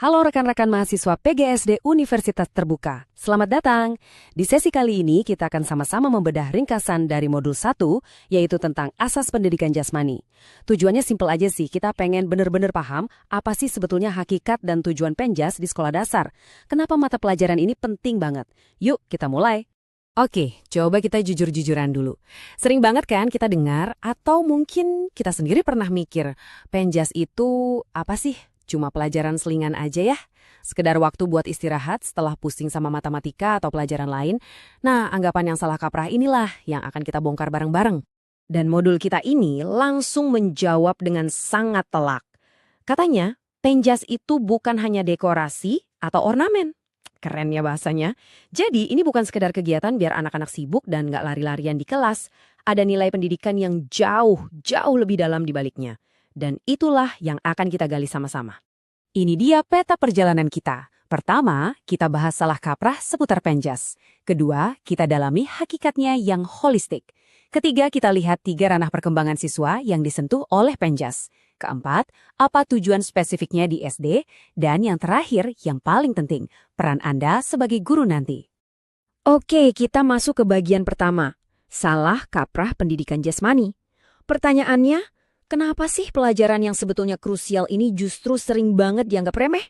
Halo rekan-rekan mahasiswa PGSD Universitas Terbuka. Selamat datang. Di sesi kali ini kita akan sama-sama membedah ringkasan dari modul 1, yaitu tentang asas pendidikan jasmani. Tujuannya simpel aja sih, kita pengen bener-bener paham apa sih sebetulnya hakikat dan tujuan Penjas di sekolah dasar. Kenapa mata pelajaran ini penting banget? Yuk kita mulai. Oke, coba kita jujur-jujuran dulu. Sering banget kan kita dengar, atau mungkin kita sendiri pernah mikir, Penjas itu apa sih? Cuma pelajaran selingan aja ya. Sekedar waktu buat istirahat setelah pusing sama matematika atau pelajaran lain. Nah, anggapan yang salah kaprah inilah yang akan kita bongkar bareng-bareng. Dan modul kita ini langsung menjawab dengan sangat telak. Katanya, Penjas itu bukan hanya dekorasi atau ornamen. Keren ya bahasanya. Jadi, ini bukan sekedar kegiatan biar anak-anak sibuk dan nggak lari-larian di kelas. Ada nilai pendidikan yang jauh lebih dalam di baliknya. Dan itulah yang akan kita gali sama-sama. Ini dia peta perjalanan kita. Pertama, kita bahas salah kaprah seputar Penjas. Kedua, kita dalami hakikatnya yang holistik. Ketiga, kita lihat 3 ranah perkembangan siswa yang disentuh oleh Penjas. Keempat, apa tujuan spesifiknya di SD. Dan yang terakhir, yang paling penting, peran Anda sebagai guru nanti. Oke, kita masuk ke bagian pertama. Salah kaprah pendidikan jasmani. Pertanyaannya, kenapa sih pelajaran yang sebetulnya krusial ini justru sering banget dianggap remeh?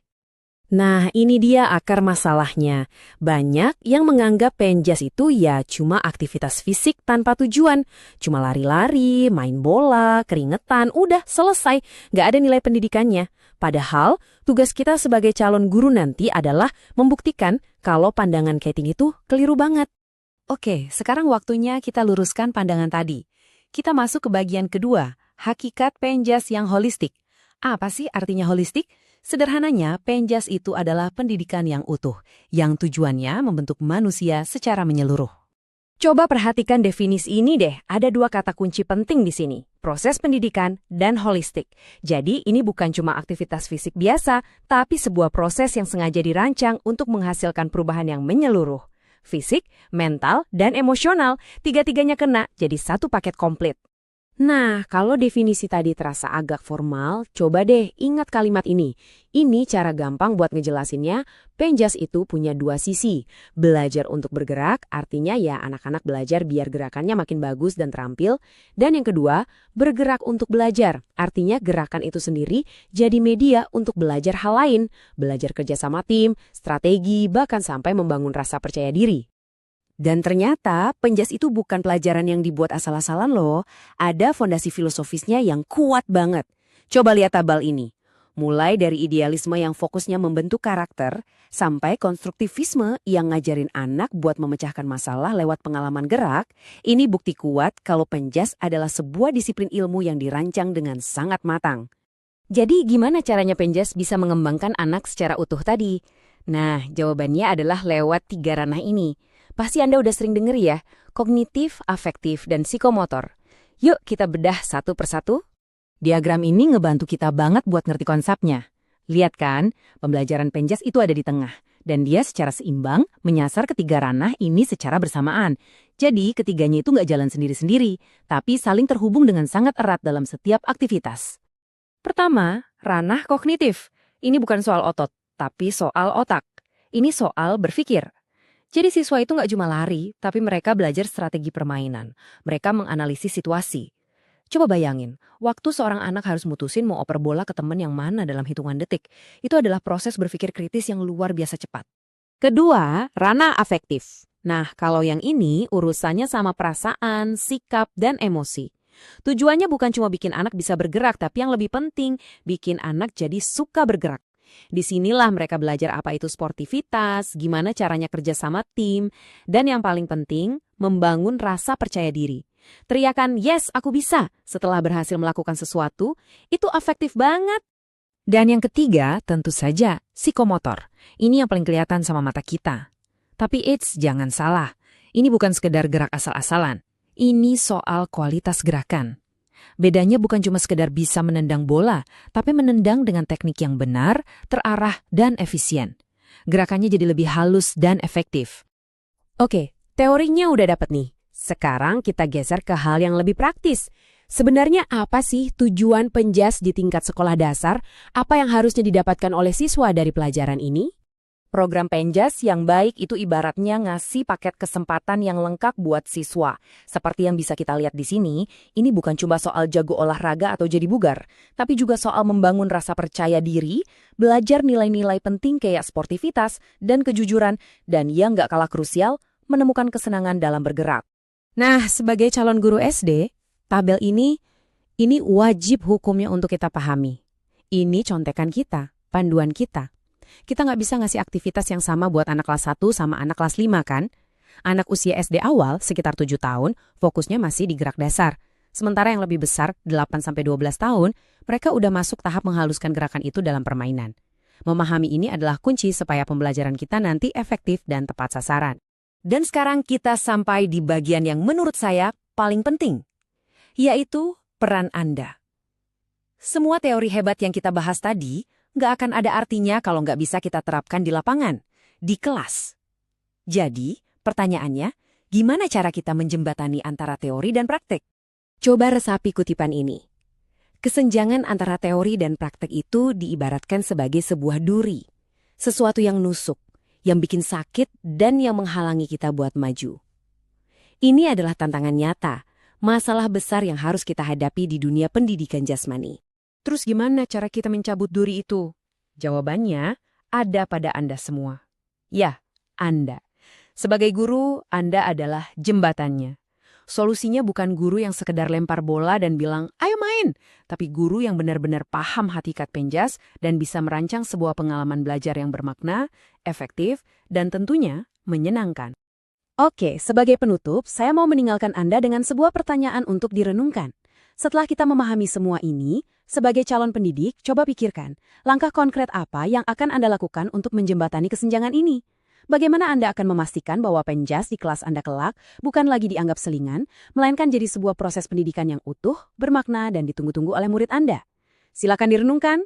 Nah, ini dia akar masalahnya. Banyak yang menganggap Penjas itu ya cuma aktivitas fisik tanpa tujuan. Cuma lari-lari, main bola, keringetan, udah selesai. Nggak ada nilai pendidikannya. Padahal, tugas kita sebagai calon guru nanti adalah membuktikan kalau pandangan Kating itu keliru banget. Oke, sekarang waktunya kita luruskan pandangan tadi. Kita masuk ke bagian kedua. Hakikat Penjas yang holistik. Apa sih artinya holistik? Sederhananya, Penjas itu adalah pendidikan yang utuh, yang tujuannya membentuk manusia secara menyeluruh. Coba perhatikan definisi ini deh, ada 2 kata kunci penting di sini, proses pendidikan dan holistik. Jadi ini bukan cuma aktivitas fisik biasa, tapi sebuah proses yang sengaja dirancang untuk menghasilkan perubahan yang menyeluruh. Fisik, mental, dan emosional, 3-tiganya kena jadi satu paket komplit. Nah, kalau definisi tadi terasa agak formal, coba deh ingat kalimat ini. Ini cara gampang buat ngejelasinnya, Penjas itu punya 2 sisi. Belajar untuk bergerak, artinya ya anak-anak belajar biar gerakannya makin bagus dan terampil. Dan yang kedua, bergerak untuk belajar, artinya gerakan itu sendiri jadi media untuk belajar hal lain. Belajar kerja sama tim, strategi, bahkan sampai membangun rasa percaya diri. Dan ternyata Penjas itu bukan pelajaran yang dibuat asal-asalan loh. Ada fondasi filosofisnya yang kuat banget. Coba lihat tabel ini. Mulai dari idealisme yang fokusnya membentuk karakter, sampai konstruktivisme yang ngajarin anak buat memecahkan masalah lewat pengalaman gerak, ini bukti kuat kalau Penjas adalah sebuah disiplin ilmu yang dirancang dengan sangat matang. Jadi gimana caranya Penjas bisa mengembangkan anak secara utuh tadi? Nah, jawabannya adalah lewat 3 ranah ini. Pasti Anda udah sering denger ya, kognitif, afektif, dan psikomotor. Yuk kita bedah satu persatu. Diagram ini ngebantu kita banget buat ngerti konsepnya. Lihat kan, pembelajaran Penjas itu ada di tengah. Dan dia secara seimbang menyasar ketiga ranah ini secara bersamaan. Jadi ketiganya itu nggak jalan sendiri-sendiri, tapi saling terhubung dengan sangat erat dalam setiap aktivitas. Pertama, ranah kognitif. Ini bukan soal otot, tapi soal otak. Ini soal berpikir. Jadi siswa itu nggak cuma lari, tapi mereka belajar strategi permainan. Mereka menganalisis situasi. Coba bayangin, waktu seorang anak harus mutusin mau oper bola ke teman yang mana dalam hitungan detik. Itu adalah proses berpikir kritis yang luar biasa cepat. Kedua, ranah afektif. Nah, kalau yang ini urusannya sama perasaan, sikap, dan emosi. Tujuannya bukan cuma bikin anak bisa bergerak, tapi yang lebih penting, bikin anak jadi suka bergerak. Disinilah mereka belajar apa itu sportivitas, gimana caranya kerja sama tim, dan yang paling penting, membangun rasa percaya diri. Teriakan, yes, aku bisa, setelah berhasil melakukan sesuatu, itu afektif banget. Dan yang ketiga, tentu saja, psikomotor. Ini yang paling kelihatan sama mata kita. Tapi jangan salah, ini bukan sekedar gerak asal-asalan. Ini soal kualitas gerakan. Bedanya bukan cuma sekedar bisa menendang bola, tapi menendang dengan teknik yang benar, terarah, dan efisien. Gerakannya jadi lebih halus dan efektif. Oke, teorinya udah dapet nih. Sekarang kita geser ke hal yang lebih praktis. Sebenarnya apa sih tujuan Penjas di tingkat sekolah dasar? Apa yang harusnya didapatkan oleh siswa dari pelajaran ini? Program Penjas yang baik itu ibaratnya ngasih paket kesempatan yang lengkap buat siswa. Seperti yang bisa kita lihat di sini, ini bukan cuma soal jago olahraga atau jadi bugar, tapi juga soal membangun rasa percaya diri, belajar nilai-nilai penting kayak sportivitas dan kejujuran, dan yang nggak kalah krusial, menemukan kesenangan dalam bergerak. Nah, sebagai calon guru SD, tabel ini wajib hukumnya untuk kita pahami. Ini contekan kita, panduan kita. Kita nggak bisa ngasih aktivitas yang sama buat anak kelas 1 sama anak kelas 5 kan? Anak usia SD awal, sekitar 7 tahun, fokusnya masih di gerak dasar. Sementara yang lebih besar, 8-12 tahun, mereka udah masuk tahap menghaluskan gerakan itu dalam permainan. Memahami ini adalah kunci supaya pembelajaran kita nanti efektif dan tepat sasaran. Dan sekarang kita sampai di bagian yang menurut saya paling penting, yaitu peran Anda. Semua teori hebat yang kita bahas tadi nggak akan ada artinya kalau nggak bisa kita terapkan di lapangan, di kelas. Jadi, pertanyaannya, gimana cara kita menjembatani antara teori dan praktek? Coba resapi kutipan ini. Kesenjangan antara teori dan praktek itu diibaratkan sebagai sebuah duri. Sesuatu yang nusuk, yang bikin sakit dan yang menghalangi kita buat maju. Ini adalah tantangan nyata, masalah besar yang harus kita hadapi di dunia pendidikan jasmani. Terus gimana cara kita mencabut duri itu? Jawabannya ada pada Anda semua. Ya, Anda. Sebagai guru, Anda adalah jembatannya. Solusinya bukan guru yang sekedar lempar bola dan bilang, ayo main. Tapi guru yang benar-benar paham hakikat Penjas dan bisa merancang sebuah pengalaman belajar yang bermakna, efektif, dan tentunya menyenangkan. Oke, sebagai penutup, saya mau meninggalkan Anda dengan sebuah pertanyaan untuk direnungkan. Setelah kita memahami semua ini, sebagai calon pendidik, coba pikirkan, langkah konkret apa yang akan Anda lakukan untuk menjembatani kesenjangan ini? Bagaimana Anda akan memastikan bahwa Penjas di kelas Anda kelak bukan lagi dianggap selingan, melainkan jadi sebuah proses pendidikan yang utuh, bermakna, dan ditunggu-tunggu oleh murid Anda? Silakan direnungkan.